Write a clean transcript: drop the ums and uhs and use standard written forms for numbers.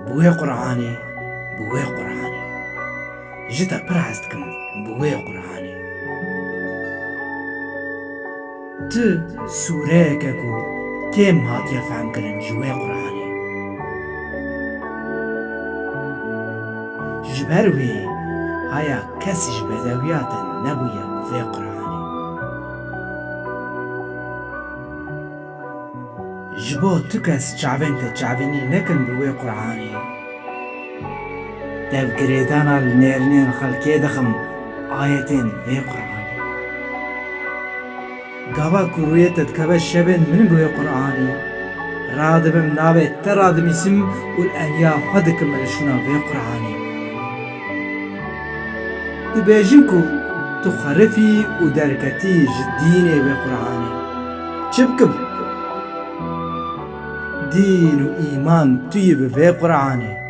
بوی قرآنی بوی قرآنی جتا پرست کم بوی قرآنی تو سوره که کم هاتیه فهم کرن جوی قرآنی جبروی هایا کسیش بدویاتن نبویم في قرآنی جبو تو کس چاوین تا چاوینی نکن بوی قرآنی دب گریدانا لنیرنین خلکی دخم آیتین في قرآنی گاوا کرویتت کبه شبن من بوی قرآنی رادبم نابه ترادم اسم والأنيا خدك من شنا في قرآني دبيجنكو تخرفي ودركتي جديني بقرآني شبكم دين وإيمان طيب في قرآني